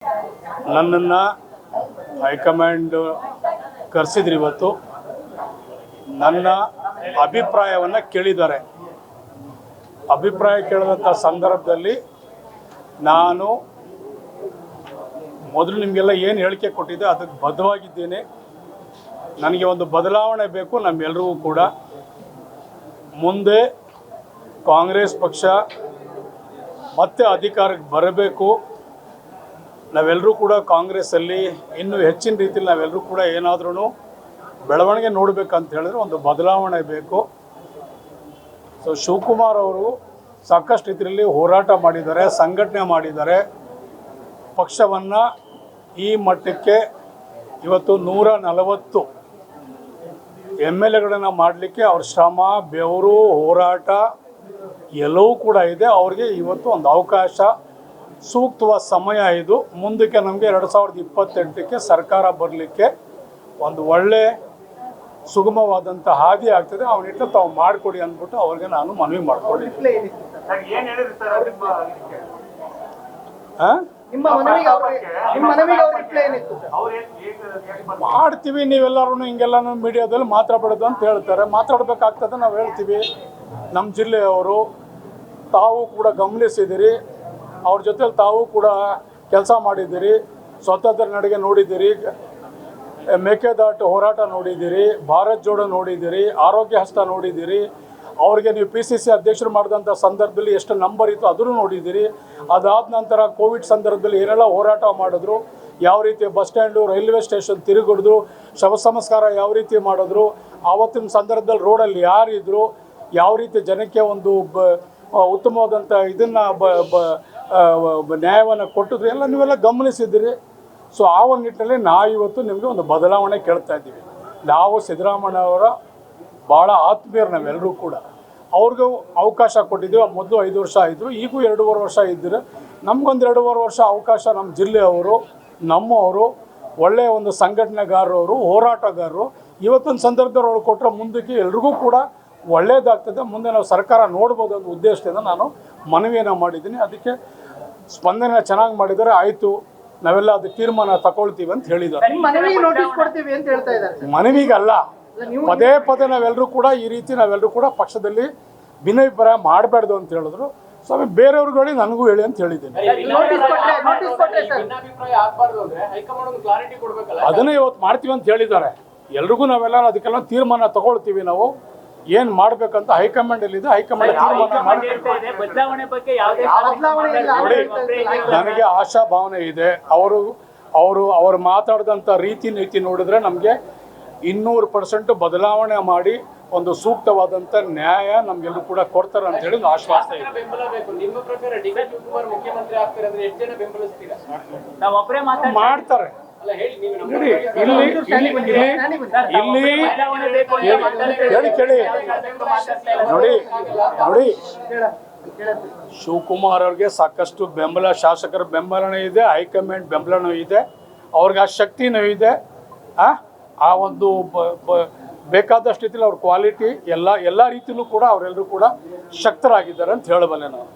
ನನ್ನನ್ನು ಹೈಕಮಾಂಡ್ ಕರೆಸಿದ್ರು. ಇವತ್ತು ನನ್ನ ಅಭಿಪ್ರಾಯವನ್ನು ಕೇಳಿದ್ದಾರೆ. ಅಭಿಪ್ರಾಯ ಕೇಳಿದಂಥ ಸಂದರ್ಭದಲ್ಲಿ ನಾನು ಮೊದಲು ನಿಮಗೆಲ್ಲ ಏನು ಹೇಳಿಕೆ ಕೊಟ್ಟಿದ್ದೆ ಅದಕ್ಕೆ ಬದ್ಧವಾಗಿದ್ದೇನೆ. ನನಗೆ ಒಂದು ಬದಲಾವಣೆ ಬೇಕು. ನಮ್ಮೆಲ್ಲರಿಗೂ ಕೂಡ ಮುಂದೆ ಕಾಂಗ್ರೆಸ್ ಪಕ್ಷ ಮತ್ತೆ ಅಧಿಕಾರಕ್ಕೆ ಬರಬೇಕು. ನಾವೆಲ್ಲರೂ ಕೂಡ ಕಾಂಗ್ರೆಸ್ಸಲ್ಲಿ ಇನ್ನೂ ಹೆಚ್ಚಿನ ರೀತಿಯಲ್ಲಿ ನಾವೆಲ್ಲರೂ ಕೂಡ ಏನಾದ್ರೂ ಬೆಳವಣಿಗೆ ನೋಡಬೇಕಂತ ಹೇಳಿದ್ರೆ ಒಂದು ಬದಲಾವಣೆ ಬೇಕು. ಸೊ ಶಿವಕುಮಾರ್ ಅವರು ಸಾಕಷ್ಟು ರೀತಿಯಲ್ಲಿ ಹೋರಾಟ ಮಾಡಿದ್ದಾರೆ, ಸಂಘಟನೆ ಮಾಡಿದ್ದಾರೆ. ಪಕ್ಷವನ್ನು ಈ ಮಟ್ಟಕ್ಕೆ ಇವತ್ತು 140 MLAಗಳನ್ನು ಮಾಡಲಿಕ್ಕೆ ಅವ್ರ ಶ್ರಮ, ಬೆವರು, ಹೋರಾಟ ಎಲ್ಲವೂ ಕೂಡ ಇದೆ. ಅವ್ರಿಗೆ ಇವತ್ತು ಒಂದು ಅವಕಾಶ, ಸೂಕ್ತವಾದ ಸಮಯ ಇದು. ಮುಂದಕ್ಕೆ ನಮಗೆ 2028ಕ್ಕೆ ಸರ್ಕಾರ ಬರಲಿಕ್ಕೆ ಒಂದು ಒಳ್ಳೆ ಸುಗಮವಾದಂಥ ಹಾದಿ ಆಗ್ತದೆ. ಅವನಿಟ್ಟು ತಾವು ಮಾಡಿಕೊಡಿ ಅಂದ್ಬಿಟ್ಟು ಅವ್ರಿಗೆ ನಾನು ಮನವಿ ಮಾಡ್ಕೊಳ್ಳಿ. ಮಾಡ್ತೀವಿ, ನೀವೆಲ್ಲರೂ ಹಿಂಗೆಲ್ಲನೂ ಮೀಡಿಯಾದಲ್ಲಿ ಮಾತಾಡಬಾರ್ದು ಅಂತ ಹೇಳ್ತಾರೆ. ಮಾತಾಡಬೇಕಾಗ್ತದೆ, ನಾವು ಹೇಳ್ತೀವಿ. ನಮ್ಮ ಜಿಲ್ಲೆಯವರು ತಾವು ಕೂಡ ಗಮನಿಸಿದ್ದೀರಿ, ಅವ್ರ ಜೊತೆಲಿ ತಾವು ಕೂಡ ಕೆಲಸ ಮಾಡಿದ್ದೀರಿ, ಸ್ವಾತಂತ್ರ್ಯ ನಡಿಗೆ ನೋಡಿದ್ದೀರಿ, ಮೇಕೆದಾಟು ಹೋರಾಟ ನೋಡಿದ್ದೀರಿ, ಭಾರತ್ ಜೋಡೋ ನೋಡಿದ್ದೀರಿ, ಆರೋಗ್ಯ ಹಸ್ತ ನೋಡಿದ್ದೀರಿ. ಅವ್ರಿಗೆ ನೀವು PCC ಅಧ್ಯಕ್ಷರು ಮಾಡಿದಂಥ ಸಂದರ್ಭದಲ್ಲಿ ಎಷ್ಟು ನಂಬರ್ ಇತ್ತು ಅದನ್ನು ನೋಡಿದ್ದೀರಿ. ಅದಾದ ನಂತರ ಕೋವಿಡ್ ಸಂದರ್ಭದಲ್ಲಿ ಏನೆಲ್ಲ ಹೋರಾಟ ಮಾಡಿದ್ರು, ಯಾವ ರೀತಿ ಬಸ್ ಸ್ಟ್ಯಾಂಡು, ರೈಲ್ವೆ ಸ್ಟೇಷನ್ ತಿರುಗಿಡಿದ್ರು, ಶವ ಸಂಸ್ಕಾರ ಯಾವ ರೀತಿ ಮಾಡಿದ್ರು, ಆವತ್ತಿನ ಸಂದರ್ಭದಲ್ಲಿ ರೋಡಲ್ಲಿ ಯಾರಿದ್ರು, ಯಾವ ರೀತಿ ಜನಕ್ಕೆ ಒಂದು ಉತ್ತಮವಾದಂಥ ಇದನ್ನು ನ್ಯಾಯವನ್ನು ಕೊಟ್ಟಿದ್ರು, ಎಲ್ಲ ನೀವೆಲ್ಲ ಗಮನಿಸಿದ್ದೀರಿ. ಸೊ ಆ ಒಂದು ನಿಟ್ಟಿನಲ್ಲಿ ನಾವಿವತ್ತು ನಿಮಗೆ ಒಂದು ಬದಲಾವಣೆ ಕೇಳ್ತಾ ಇದ್ದೀವಿ. ನಾವು ಸಿದ್ದರಾಮಯ್ಯನವರ ಭಾಳ ಆತ್ಮೀಯರು, ನಾವೆಲ್ಲರೂ ಕೂಡ ಅವ್ರಿಗೂ ಅವಕಾಶ ಕೊಟ್ಟಿದ್ದೀವಿ. ಮೊದಲು 5 ವರ್ಷ ಇದ್ದರು, ಈಗೂ 2.5 ವರ್ಷ ಇದ್ದರು. ನಮಗೊಂದು 2.5 ವರ್ಷ ಅವಕಾಶ ನಮ್ಮ ಜಿಲ್ಲೆಯವರು, ನಮ್ಮವರು, ಒಳ್ಳೆಯ ಒಂದು ಸಂಘಟನೆಗಾರರು, ಹೋರಾಟಗಾರರು ಇವತ್ತೊಂದು ಸಂದರ್ಭದವ್ರು ಕೊಟ್ಟರೆ ಮುಂದಕ್ಕೆ ಎಲ್ರಿಗೂ ಕೂಡ ಒಳ್ಳೆಯದಾಗ್ತದೆ. ಮುಂದೆ ನಾವು ಸರ್ಕಾರ ನೋಡ್ಬೋದು ಅನ್ನೋ ಉದ್ದೇಶದಿಂದ ನಾನು ಮನವಿಯನ್ನು ಮಾಡಿದ್ದೀನಿ. ಅದಕ್ಕೆ ಸ್ಪಂದನೆ ಚೆನ್ನಾಗಿ ಮಾಡಿದ್ದಾರೆ. ಆಯಿತು, ನಾವೆಲ್ಲ ಅದು ತೀರ್ಮಾನ ತಗೊಳ್ತೀವಿ ಅಂತ ಹೇಳಿದ್ದಾರೆ. ಮನವಿಗಲ್ಲ, ಪದೇ ಪದೇ ನಾವೆಲ್ಲರೂ ಕೂಡ ಈ ರೀತಿ ನಾವೆಲ್ಲರೂ ಕೂಡ ಪಕ್ಷದಲ್ಲಿ ಭಿನ್ನಾಭಿಪ್ರಾಯ ಮಾಡಬಾರ್ದು ಅಂತ ಹೇಳಿದ್ರು. ಸ್ವಾಮಿ ಬೇರೆಯವ್ರುಗಳಿಗೆ ನನಗೂ ಹೇಳಿ ಅಂತ ಹೇಳಿದ್ದೀನಿ. ಅದನ್ನೇ ಇವತ್ತು ಮಾಡ್ತೀವಿ ಅಂತ ಹೇಳಿದ್ದಾರೆ. ಎಲ್ರಿಗೂ ನಾವೆಲ್ಲ ಅದಕ್ಕೆಲ್ಲ ತೀರ್ಮಾನ ತಗೊಳ್ತೀವಿ. ನಾವು ಏನು ಮಾಡಬೇಕಂತ ಹೈಕಮಾಂಡಲ್ಲಿದೆ, ಹೈಕಮಾಂಡ್ ತೀರ್ಮಾನ ಮಾಡಬೇಕು. ನೋಡಿ, ನನಗೆ ಆಶಾ ಭಾವನೆ ಇದೆ. ಅವರು ಮಾತಾಡಿದಂಥ ರೀತಿ ನೀತಿ ನೋಡಿದ್ರೆ ನಮಗೆ 200% ಬದಲಾವಣೆ ಮಾಡಿ ಒಂದು ಸೂಕ್ತವಾದಂಥ ನ್ಯಾಯ ನಮಗೆಲ್ಲರೂ ಕೂಡ ಕೊಡ್ತಾರೆ ಅಂತ ಹೇಳಿ ಆಶ್ವಾಸ ಇದೆ. ಮಾಡ್ತಾರೆ. ನೋಡಿ, ಕೇಳಿ ನೋಡಿ, ಶಿವಕುಮಾರ್ ಅವ್ರಿಗೆ ಸಾಕಷ್ಟು ಬೆಂಬಲ, ಶಾಸಕರ ಬೆಂಬಲನೂ ಇದೆ, ಹೈಕಮಾಂಡ್ ಬೆಂಬಲನೂ ಇದೆ, ಅವ್ರಿಗೆ ಆ ಶಕ್ತಿನೂ ಇದೆ. ಆ ಒಂದು ಬೇಕಾದಷ್ಟು ರೀತಿಯಲ್ಲಿ ಅವ್ರ ಕ್ವಾಲಿಟಿ ಎಲ್ಲ ರೀತಿಯಲ್ಲೂ ಕೂಡ ಅವರೆಲ್ಲರೂ ಕೂಡ ಶಕ್ತರಾಗಿದ್ದಾರೆ ಅಂತ ಹೇಳಬಲ್ಲೆ ನಾನು.